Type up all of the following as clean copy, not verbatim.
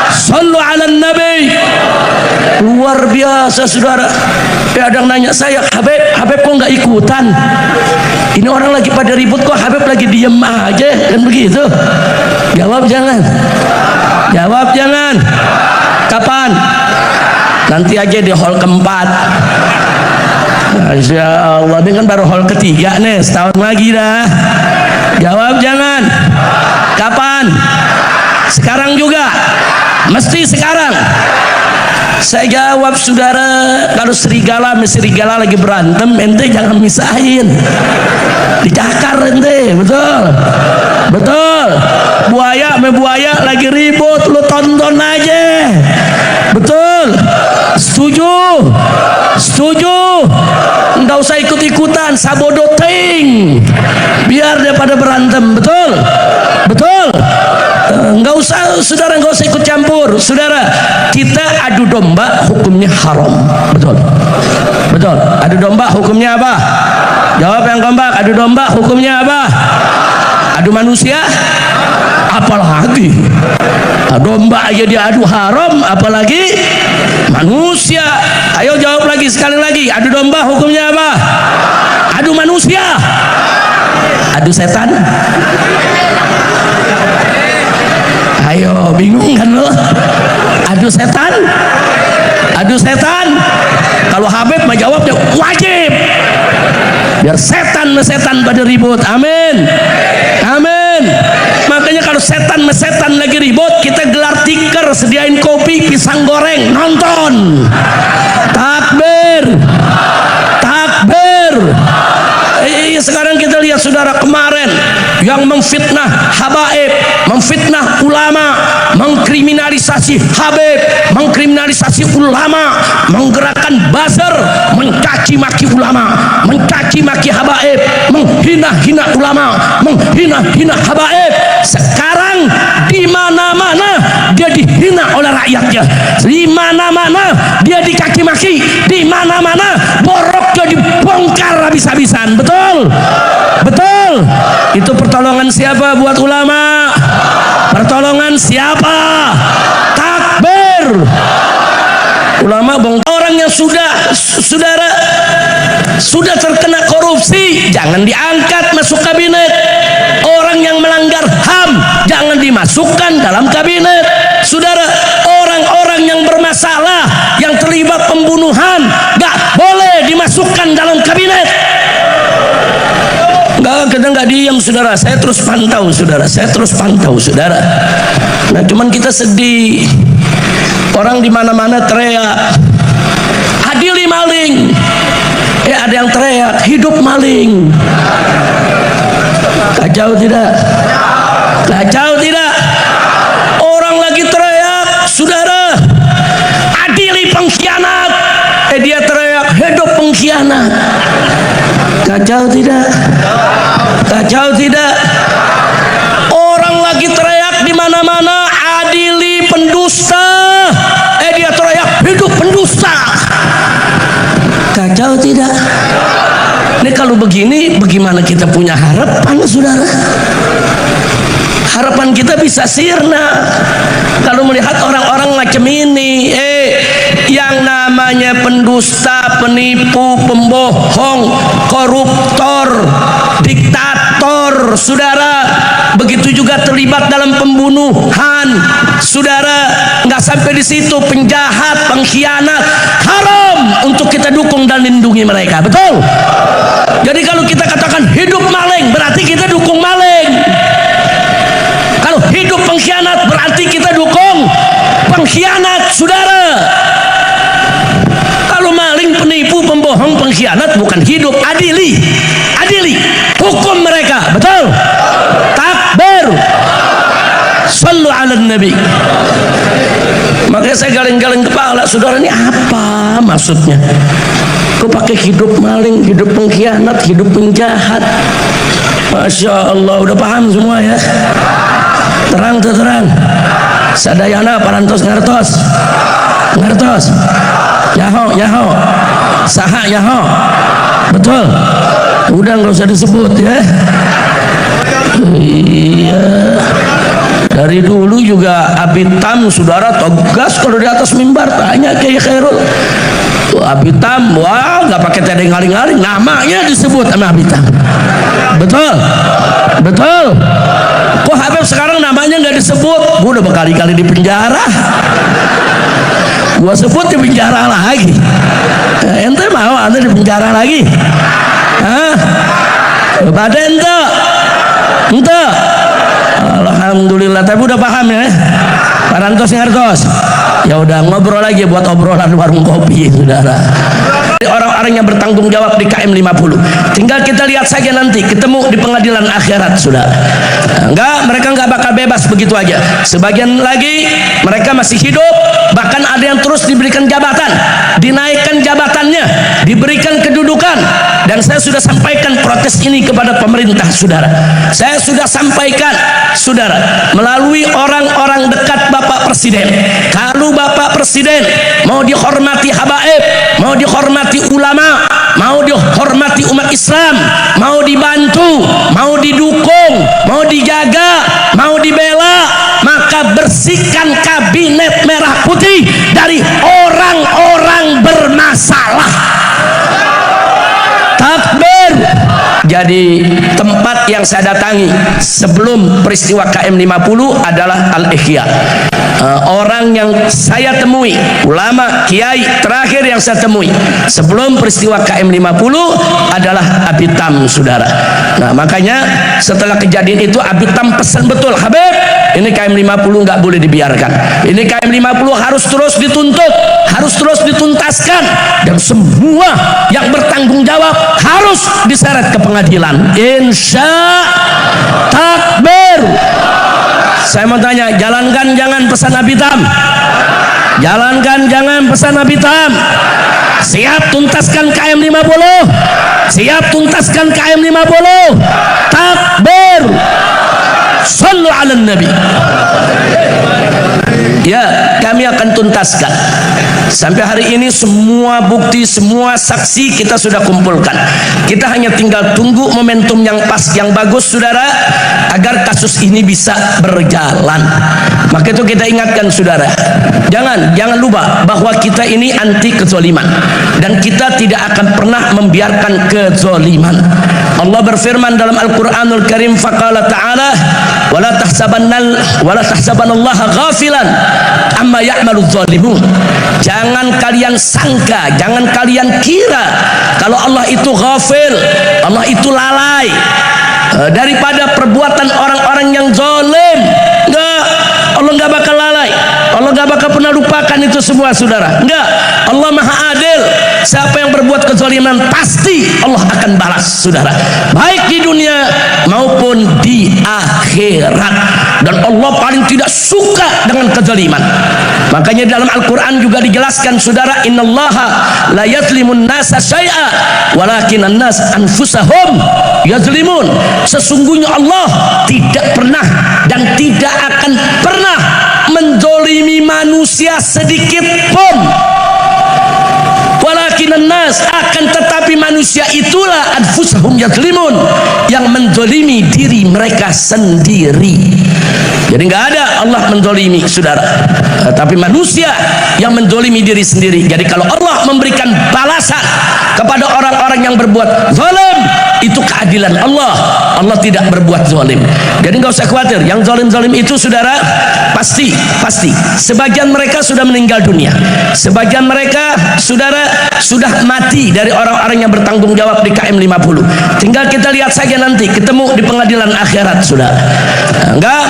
Sallu ala nabi. Luar biasa saudara. Ada yang nanya saya, Habib kok nggak ikutan? Ini orang lagi pada ribut kok Habib lagi diem aja, kan begitu? Jawab jangan. Jawab jangan. Kapan? Nanti aja di hall keempat. Masya Allah, ini kan baru hall ketiga nih, setahun lagi dah. Jawab jangan. Kapan? Sekarang juga. Mesti sekarang. Saya jawab saudara, kalau serigala sama serigala lagi berantem, ente jangan misahin. Dicakar ente, betul? Betul. Buaya sama buaya lagi ribut, lu tonton aja. Betul? Setuju? Setuju? Nggak usah ikut-ikutan, sabodoting. Biar dia pada berantem, betul? Betul? Nggak usah, saudara, nggak usah ikut campur. Saudara, kita adu domba hukumnya haram. Betul? Betul? Adu domba hukumnya apa? Jawab yang kompak. Adu domba hukumnya apa? Adu manusia? Apalagi domba aja dia adu haram, apalagi manusia. Ayo jawab lagi, sekali lagi. Adu domba hukumnya apa? Adu manusia? Adu setan? Ayo, bingung kan lo? Adu setan? Adu setan? Kalau Habib mah jawabnya wajib. Biar setan pada ribut. Amin. Amin. Makanya kalau setan lagi ribut, kita gelar tikar, sediain kopi, pisang goreng, nonton. Takbir. Takbir. Sekarang kita lihat saudara, kemarin yang memfitnah habaib, memfitnah ulama, mengkriminalisasi habib, mengkriminalisasi ulama, menggerakkan buzzer, mencaci maki ulama, mencaci maki habaib, menghina-hina ulama, menghina-hina habaib. Sekarang di mana-mana dia dihina oleh rakyatnya, di mana-mana dia dicaci maki, di mana-mana boroknya dibongkar habis-habisan. Betul? Betul? Itu pertolongan siapa buat ulama? Pertolongan siapa? Takbir. Ulama bongkar. Orang yang saudara sudah terkena korupsi jangan diangkat masuk kabinet. Orang yang melanggar HAM jangan dimasukkan dalam kabinet. Saudara, orang-orang yang bermasalah, yang terlibat pembunuhan, gak boleh dimasukkan dalam kabinet. Kita nggak diam saudara, saya terus pantau saudara, Nah cuman kita sedih, orang di mana-mana teriak adili maling, ada yang teriak hidup maling. Kacau tidak? Kacau tidak? Orang lagi teriak saudara adili pengkhianat, dia teriak hidup pengkhianat. Kacau tidak? Kacau tidak? Orang lagi teriak di mana-mana adili pendusta, dia teriak hidup pendusta. Kacau tidak? Ini kalau begini bagaimana kita punya harapan saudara? Harapan kita bisa sirna kalau melihat orang-orang macam ini. Yang namanya pendusta, penipu, pembohong, koruptor, diktator, saudara, begitu juga terlibat dalam pembunuhan, saudara, nggak sampai di situ, penjahat, pengkhianat, haram untuk kita dukung dan lindungi mereka. Betul? Jadi kalau kita katakan hidup maling, berarti kita dukung maling. Kalau hidup pengkhianat, berarti kita dukung pengkhianat, saudara. Kalau maling, penipu, pembohong, pengkhianat bukan hidup, adili hukum mereka. Betul? Takbir. Sallu ala nabi. Makanya saya galing-galing kepala, saudara, ini apa maksudnya? Kok pakai hidup maling, hidup pengkhianat, hidup penjahat? Masya Allah, udah paham semua ya? Terang. Sadayana parantos ngertos. Yaho saha yaho. Betul? Udah nggak usah disebut ya. Iya. Dari dulu juga Abitam saudara tegas kalau di atas mimbar, tanya Kiai Khairul. Tuh Abitam, wah nggak pakai tedeng ngaling-ngaling, namanya disebut sama Abitam. Betul, betul. Kok Habib sekarang namanya nggak disebut? Gua udah berkali-kali di penjara. Gua sebut di penjara lagi. Ente mau anda di penjara lagi? Hah? Pada ente? Ente? Alhamdulillah, tapi udah paham ya, Pak Rantos ngertos. Ya udah ngobrol lagi buat obrolan warung kopi, saudara. Orang-orang yang bertanggung jawab di KM 50 tinggal kita lihat saja nanti ketemu di pengadilan akhirat, saudara. Mereka nggak bakal bebas begitu aja. Sebagian lagi mereka masih hidup, bahkan ada yang terus diberikan jabatan, dinaikkan jabatannya, diberikan kedudukan. Dan saya sudah sampaikan protes ini kepada pemerintah, saudara. Saya sudah sampaikan, saudara, melalui orang-orang dekat Bapak Presiden. Kalau Bapak Presiden mau dihormati habaib, mau dihormati ulama, mau dihormati umat Islam, mau dibantu, mau didukung, mau dijaga, mau dibela, maka bersihkan kabinet merah putih dari orang-orang bermasalah. Takbir. Jadi tempat yang saya datangi sebelum peristiwa KM 50 adalah Al-Ihya. Orang yang saya temui, ulama, kiai terakhir yang saya temui sebelum peristiwa KM 50 adalah Abitam, saudara. Nah makanya setelah kejadian itu Abitam pesan betul, Habib, ini KM 50 nggak boleh dibiarkan. Ini KM 50 harus terus dituntut, harus terus dituntaskan, dan semua yang bertanggung jawab harus diseret ke pengadilan. Insya takbir. Saya mau tanya, jalankan jangan pesan Abitam, jalankan jangan pesan Abitam. Siap tuntaskan KM 50, siap tuntaskan KM 50. Takbir. Sallu ala Nabi. Ya, kami akan tuntaskan. Sampai hari ini semua bukti, semua saksi kita sudah kumpulkan. Kita hanya tinggal tunggu momentum yang pas, yang bagus, saudara, agar kasus ini bisa berjalan. Maka itu kita ingatkan, saudara, jangan lupa bahwa kita ini anti kezaliman, dan kita tidak akan pernah membiarkan kezaliman. Allah berfirman dalam Al-Qur'anul Karim, faqala ta'ala, wala tahsabanallaha ghafilan amma ya'malu dzalimun. Jangan kalian sangka, jangan kalian kira kalau Allah itu ghafil, Allah itu lalai daripada perbuatan orang-orang yang zalim. Enggak, Allah enggak bakal lalai, Allah enggak bakal pernah lupakan itu semua, saudara. Enggak, Allah Maha Adil. Siapa yang berbuat kezaliman pasti Allah akan balas, saudara, baik di dunia maupun di akhirat. Dan Allah paling tidak suka dengan kezaliman. Makanya dalam Al-Quran juga dijelaskan, saudara, innallaha la yazlimun nasa syai'a walakinan nas anfusahum yazlimun. Sesungguhnya Allah tidak pernah dan tidak akan pernah menzalimi manusia sedikit pun. Walakinan nas, akan tetapi manusia itulah anfusahum yazlimun, yang menzalimi diri mereka sendiri. Jadi nggak ada Allah menzalimi, saudara, tapi manusia yang menzalimi diri sendiri. Jadi kalau Allah memberikan balasan kepada orang-orang yang berbuat zalim, itu keadilan Allah. Allah tidak berbuat zalim. Jadi nggak usah khawatir. Yang zalim-zalim itu, saudara, pasti sebagian mereka sudah meninggal dunia, sebagian mereka, saudara, sudah mati dari orang-orang yang bertanggung jawab di KM 50. Tinggal kita lihat saja nanti ketemu di pengadilan akhirat, saudara.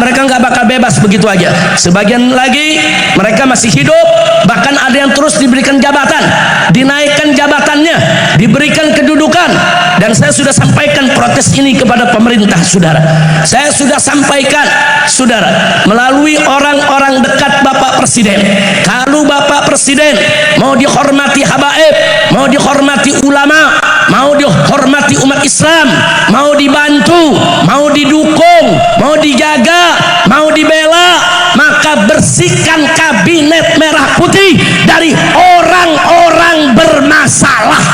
Mereka nggak bakal bebas begitu aja. Sebagian lagi mereka masih hidup, bahkan ada yang terus diberikan jabatan, dinaikkan jabatannya, diberikan kedudukan. Dan saya sudah sampaikan protes ini kepada pemerintah, saudara. Saya sudah sampaikan, saudara, melalui orang-orang dekat Bapak Presiden. Kalau Bapak Presiden mau dihormati habaib, mau dihormati ulama, mau dihormati umat Islam, mau dibantu, mau didukung, mau dijaga, mau dibela, maka bersihkan kabinet merah putih dari orang-orang bermasalah.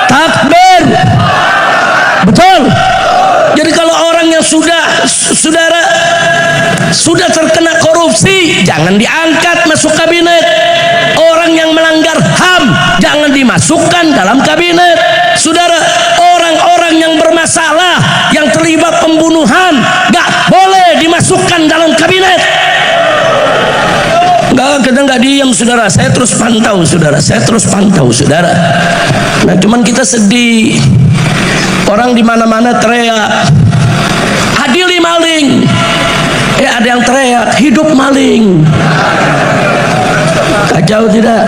Takbir. Betul. Jadi kalau orang yang sudah, saudara, terkena korupsi jangan diangkat masuk kabinet. Orang yang melanggar HAM jangan dimasukkan dalam kabinet. Saudara, orang-orang yang bermasalah, yang terlibat pembunuhan, gak boleh dimasukkan dalam kabinet. Kita nggak diam, saudara. Saya terus pantau, saudara. Saudara. Nah, cuman kita sedih. Orang di mana-mana teriak, adili maling. Ada yang teriak, hidup maling. Kacau tidak?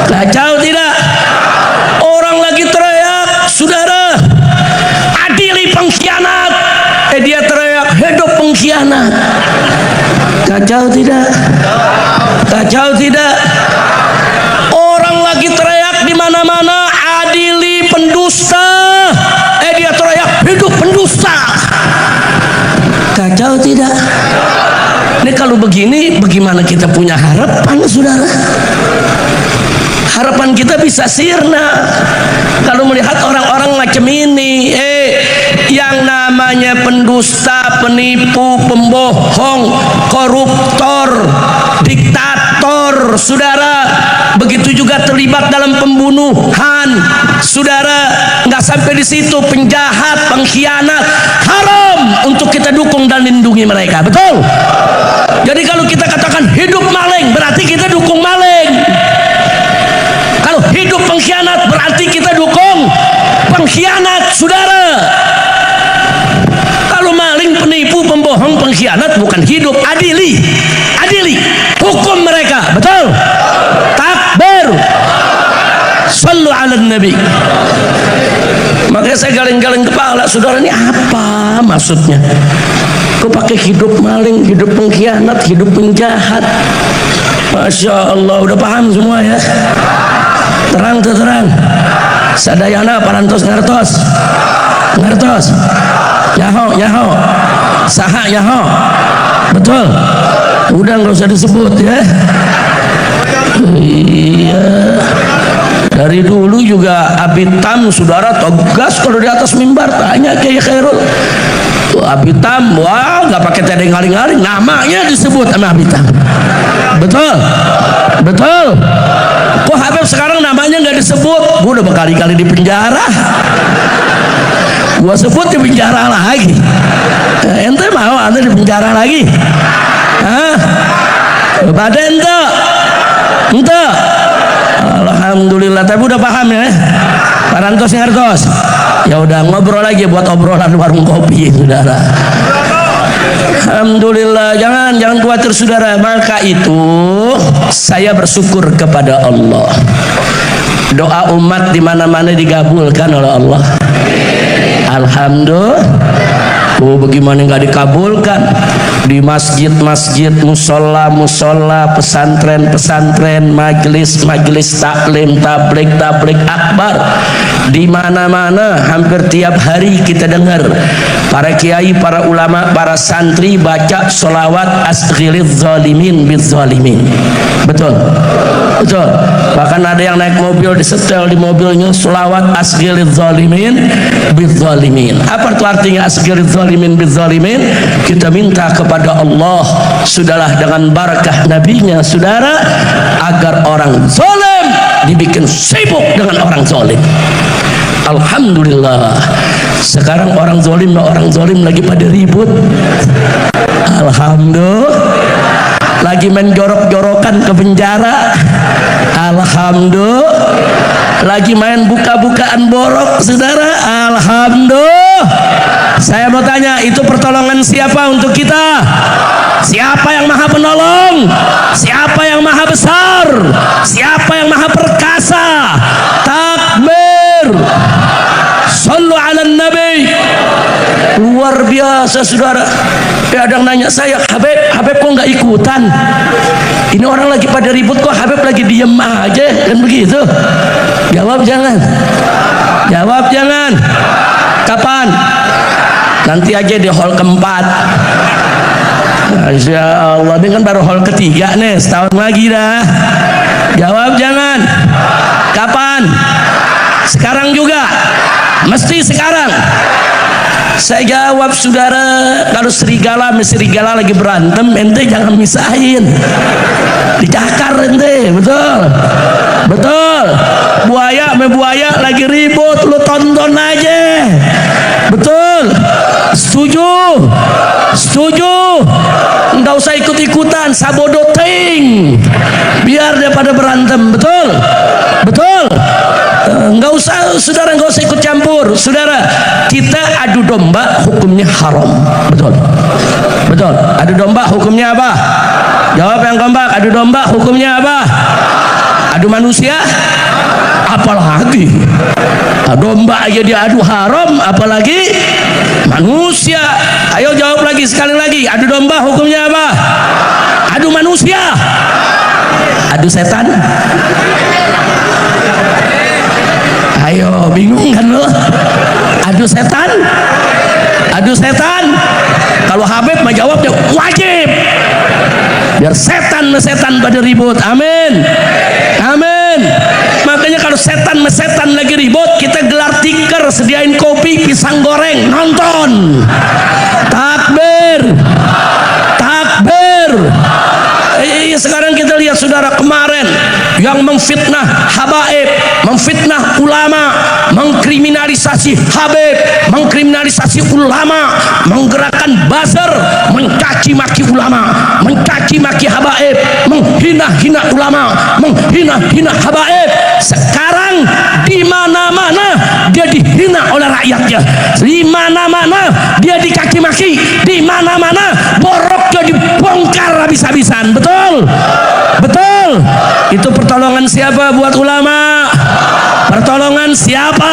Kacau tidak? Orang lagi teriak, saudara, adili pengkhianat. Dia teriak, hidup pengkhianat. Kacau tidak? Kacau tidak? Orang lagi teriak di mana-mana, adili pendusta. Dia teriak, hidup pendusta. Kacau tidak? Ini kalau begini, bagaimana kita punya harapan, saudara? Harapan kita bisa sirna kalau melihat orang-orang macam ini. Yang namanya pendusta, penipu, pembohong, koruptor, diktator, saudara, begitu juga terlibat dalam pembunuhan, saudara. Nggak sampai di situ, penjahat, pengkhianat, haram untuk kita dukung dan lindungi mereka. Betul? Jadi kalau kita katakan hidup maling, berarti kita dukung maling. Kalau hidup pengkhianat, berarti kita dukung pengkhianat, saudara. Kalau maling, penipu, pembohong, pengkhianat bukan hidup. Adili, hukum mereka. Betul? Takbir. Sallu ala nabi. Makanya saya galing-galing kepala, saudara, ini apa maksudnya? Kau pakai hidup maling, hidup pengkhianat, hidup penjahat. Masya Allah, udah paham semua ya? Terang. Sadayana parantos ngertos. Yaho. Saha yaho. Betul. Udah nggak usah disebut ya. Iya. Dari dulu juga Abitam, saudara, tegas kalau di atas mimbar tanya Kiai Khairul. Abitam, wah nggak pakai tedeng ngaling-ngaling, namanya disebut sama Abitam. Betul. Kok Habib sekarang namanya nggak disebut? Gue udah berkali-kali di penjara. Gua sebut di penjara lagi. Ente mau anda di penjara lagi? Hah? Pada ente? Alhamdulillah, tapi udah paham ya? Parantos ngertos. Ya udah, ngobrol lagi buat obrolan warung kopi, saudara. Alhamdulillah, jangan khawatir, saudara. Maka itu saya bersyukur kepada Allah. Doa umat di mana-mana digabulkan oleh Allah. Alhamdulillah. Bagaimana nggak dikabulkan? Di masjid-masjid, musola, pesantren, majelis taklim, tablik akbar, di mana-mana hampir tiap hari kita dengar para kiai, para ulama, para santri baca sholawat astaghfiriz zalimin biz zalimin. Betul. Bahkan ada yang naik mobil, disetel di mobilnya sholawat astaghfiriz zalimin biz zalimin. Apa itu artinya astaghfiriz zalimin biz zalimin? Kita minta kepada Allah, sudahlah dengan barakah nabinya, saudara, agar orang zalim dibikin sibuk dengan orang zalim. Alhamdulillah, sekarang orang zalim lagi pada ribut. Alhamdulillah, lagi main jorok-jorokan ke penjara. Alhamdulillah, lagi main buka-bukaan borok, saudara. Alhamdulillah. Saya mau tanya, itu pertolongan siapa untuk kita? Siapa yang maha penolong? Siapa yang maha besar? Siapa yang maha perkasa? Takbir. Sallu ala nabi. Luar biasa, saudara. Ada yang nanya saya, Habib kok nggak ikutan? Ini orang lagi pada ribut, kok Habib lagi diem aja, kan begitu? Jawab jangan. Kapan? Nanti aja di hall keempat. Masya Allah, ini kan baru hall ketiga nih, setahun lagi dah. Jawab jangan. Kapan? Sekarang juga. Mesti sekarang. Saya jawab, saudara, kalau serigala sama serigala lagi berantem, ente jangan misahin, dicakar ente, betul? Betul. Buaya sama buaya lagi ribut, lu tonton aja, betul? Setuju? Setuju? Nggak usah ikut-ikutan, sabodoting, biar dia pada berantem, betul? Betul? Nggak usah, saudara, nggak usah ikut campur. Saudara, kita adu domba hukumnya haram, betul? Betul. Adu domba hukumnya apa? Jawab yang kompak. Adu domba hukumnya apa? Adu manusia? Apalagi domba aja dia adu haram, apalagi manusia. Ayo jawab lagi, sekali lagi. Adu domba hukumnya apa? Adu manusia? Adu setan? Ayo, bingung kan lo? Adu setan? Adu setan? Kalau Habib mah jawabnya wajib, biar setan mesetan pada ribut. Amin, amin. Makanya kalau setan mesetan lagi ribut, kita gelar tikar, sediain kopi, pisang goreng, nonton. Takbir, takbir. Sekarang kita lihat, saudara, kemarin yang memfitnah habaib, memfitnah ulama, mengkriminalisasi habib, mengkriminalisasi ulama, menggerakkan buzzer, mencaci maki ulama, mencaci maki habaib, menghina-hina ulama, menghina-hina habaib. Sekarang di mana-mana dia dihina oleh rakyatnya, di mana-mana dia dikaki maki, di mana-mana boroknya dibongkar habis-habisan. Betul? Betul? Itu pertolongan siapa buat ulama? Pertolongan siapa?